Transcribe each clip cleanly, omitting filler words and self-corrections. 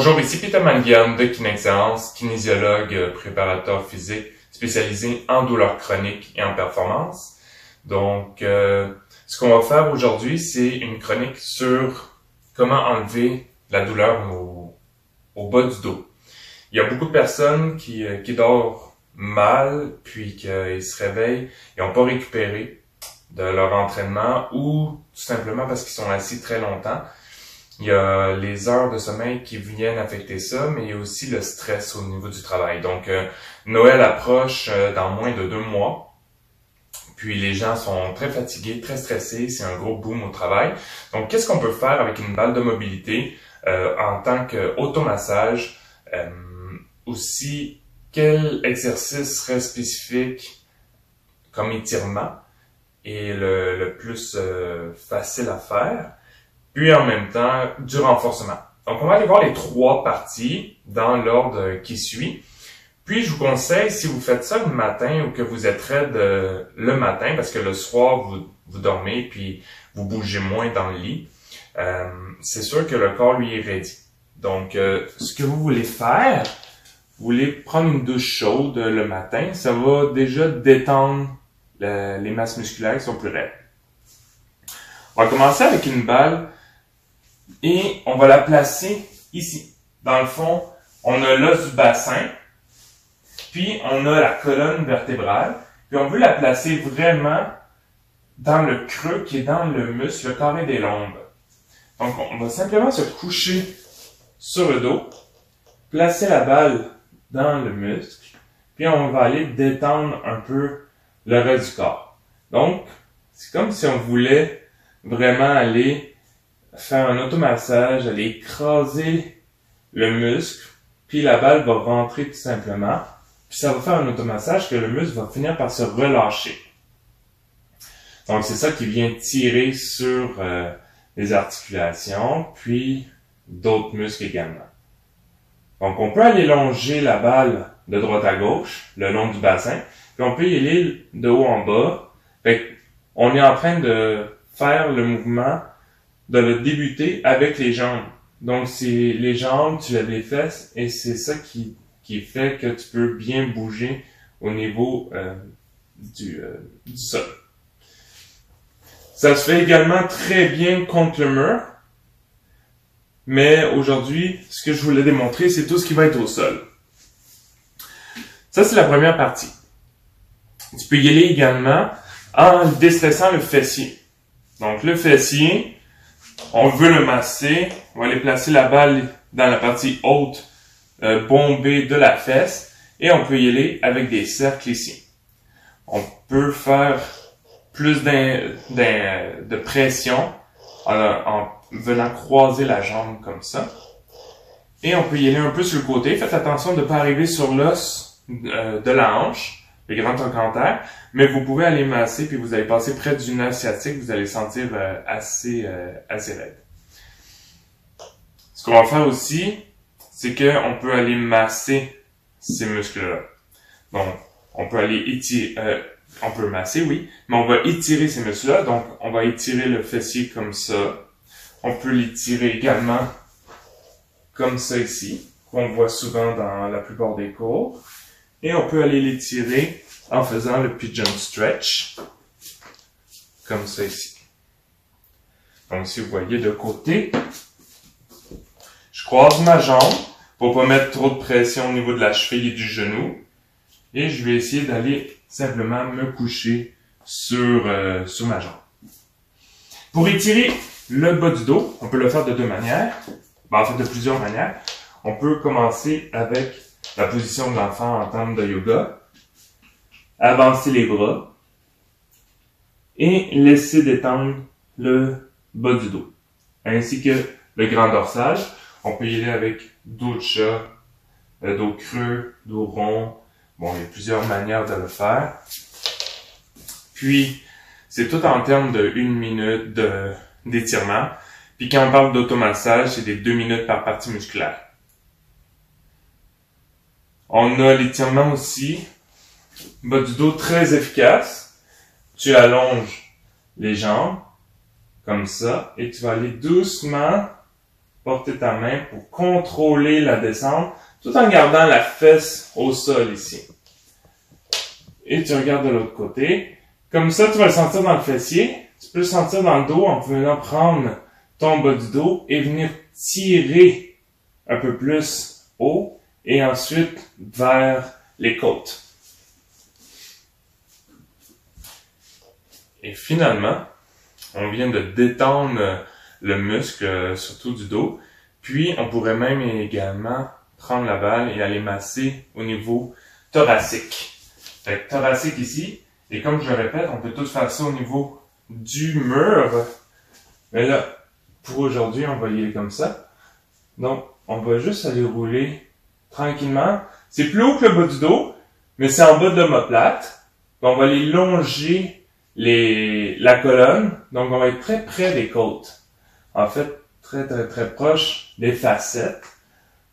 Bonjour, ici Peter Manguian de Kinexcellence, kinésiologue, préparateur physique spécialisé en douleurs chroniques et en performance. Donc, ce qu'on va faire aujourd'hui, c'est une chronique sur comment enlever la douleur au bas du dos. Il y a beaucoup de personnes qui dorment mal, puis qu'ils se réveillent et n'ont pas récupéré de leur entraînement ou tout simplement parce qu'ils sont assis très longtemps. Il y a les heures de sommeil qui viennent affecter ça, mais il y a aussi le stress au niveau du travail. Donc, Noël approche dans moins de 2 mois. Puis les gens sont très fatigués, très stressés, c'est un gros boom au travail. Donc, qu'est-ce qu'on peut faire avec une balle de mobilité en tant qu'automassage? Aussi, quel exercice serait spécifique comme étirement et le plus facile à faire? Puis en même temps, du renforcement. Donc, on va aller voir les 3 parties dans l'ordre qui suit. Puis, je vous conseille, si vous faites ça le matin ou que vous êtes raide le matin, parce que le soir, vous dormez puis vous bougez moins dans le lit, c'est sûr que le corps, lui, est ready. Donc, ce que vous voulez faire, vous voulez prendre une douche chaude le matin, ça va déjà détendre les masses musculaires qui sont plus raides. On va commencer avec une balle et on va la placer ici. Dans le fond, on a l'os du bassin, puis on a la colonne vertébrale, puis on veut la placer vraiment dans le creux qui est dans le muscle, le carré des lombes. Donc, on va simplement se coucher sur le dos, placer la balle dans le muscle, puis on va aller détendre un peu le reste du corps. Donc, c'est comme si on voulait vraiment aller faire un automassage, aller écraser le muscle, puis la balle va rentrer tout simplement, puis ça va faire un automassage que le muscle va finir par se relâcher. Donc, c'est ça qui vient tirer sur les articulations, puis d'autres muscles également. Donc, on peut aller longer la balle de droite à gauche, le long du bassin, puis on peut y aller de haut en bas. Fait on est en train de faire le mouvement, de le débuter avec les jambes. Donc, c'est les jambes, tu lèves les fesses, et c'est ça qui fait que tu peux bien bouger au niveau du sol. Ça se fait également très bien contre le mur, mais aujourd'hui, ce que je voulais démontrer, c'est tout ce qui va être au sol. Ça, c'est la première partie. Tu peux y aller également en déstressant le fessier. Donc, le fessier, on veut le masser, on va aller placer la balle dans la partie haute bombée de la fesse et on peut y aller avec des cercles ici. On peut faire plus de pression en venant croiser la jambe comme ça. Et on peut y aller un peu sur le côté. Faites attention de ne pas arriver sur l'os de la hanche, le grand trochanter, mais vous pouvez aller masser puis vous allez passer près du nerf sciatique, vous allez sentir assez raide. Ce qu'on va faire aussi, c'est qu'on peut aller masser ces muscles-là. Donc, on peut aller étirer, on peut masser, oui, mais on va étirer ces muscles-là. Donc, on va étirer le fessier comme ça. On peut l'étirer également comme ça ici, qu'on voit souvent dans la plupart des cours. Et on peut aller l'étirer en faisant le pigeon stretch, comme ça ici. Donc, si vous voyez de côté, je croise ma jambe pour pas mettre trop de pression au niveau de la cheville et du genou. Et je vais essayer d'aller simplement me coucher sur ma jambe. Pour étirer le bas du dos, on peut le faire de 2 manières. En fait, de plusieurs manières. On peut commencer avec la position de l'enfant en termes de yoga. Avancer les bras. Et laisser détendre le bas du dos. Ainsi que le grand dorsal. On peut y aller avec dos de chat, dos creux, dos rond. Bon, il y a plusieurs manières de le faire. Puis, c'est tout en termes de 1 minute d'étirement. Puis quand on parle d'automassage, c'est des 2 minutes par partie musculaire. On a l'étirement aussi, bas du dos très efficace. Tu allonges les jambes, comme ça, et tu vas aller doucement porter ta main pour contrôler la descente, tout en gardant la fesse au sol ici. Et tu regardes de l'autre côté. Comme ça, tu vas le sentir dans le fessier. Tu peux le sentir dans le dos en venant prendre ton bas du dos et venir tirer un peu plus haut et ensuite vers les côtes. Et finalement, on vient de détendre le muscle, surtout du dos. Puis, on pourrait même également prendre la balle et aller masser au niveau thoracique. Fait que thoracique ici, et comme je le répète, on peut tout faire ça au niveau du mur. Mais là, pour aujourd'hui, on va y aller comme ça. Donc, on va juste aller rouler tranquillement. C'est plus haut que le bas du dos, mais c'est en bas de l'omoplate. On va aller longer la colonne. Donc, on va être très près des côtes. En fait, très proche des facettes.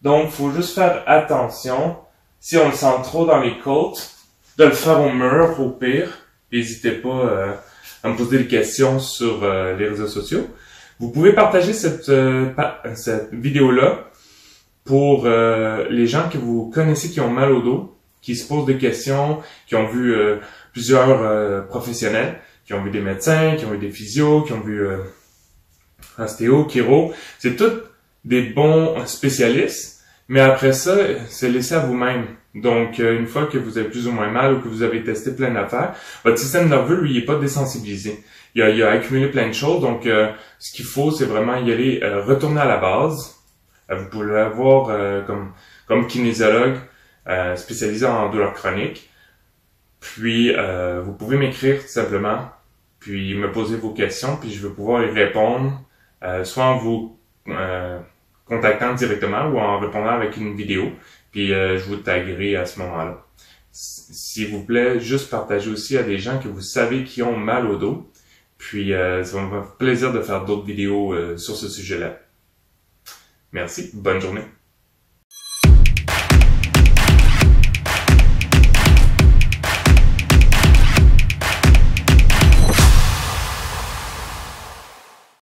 Donc, il faut juste faire attention, si on le sent trop dans les côtes, de le faire au mur, au pire. N'hésitez pas à me poser des questions sur les réseaux sociaux. Vous pouvez partager cette vidéo-là pour les gens que vous connaissez qui ont mal au dos, qui se posent des questions, qui ont vu plusieurs professionnels, qui ont vu des médecins, qui ont vu des physios, qui ont vu ostéo, chiro. C'est tous des bons spécialistes, mais après ça, c'est laissé à vous-même. Donc, une fois que vous avez plus ou moins mal ou que vous avez testé plein d'affaires, votre système nerveux, lui, il est pas désensibilisé. Il a accumulé plein de choses. Donc, ce qu'il faut, c'est vraiment y aller, retourner à la base. Vous pouvez l'avoir comme kinésiologue spécialisé en douleurs chroniques. Puis, vous pouvez m'écrire tout simplement, puis me poser vos questions, puis je vais pouvoir y répondre, soit en vous contactant directement ou en répondant avec une vidéo. Puis je vous taguerai à ce moment-là. S'il vous plaît, juste partagez aussi à des gens que vous savez qui ont mal au dos. Puis ça va me faire plaisir de faire d'autres vidéos sur ce sujet-là. Merci, bonne journée.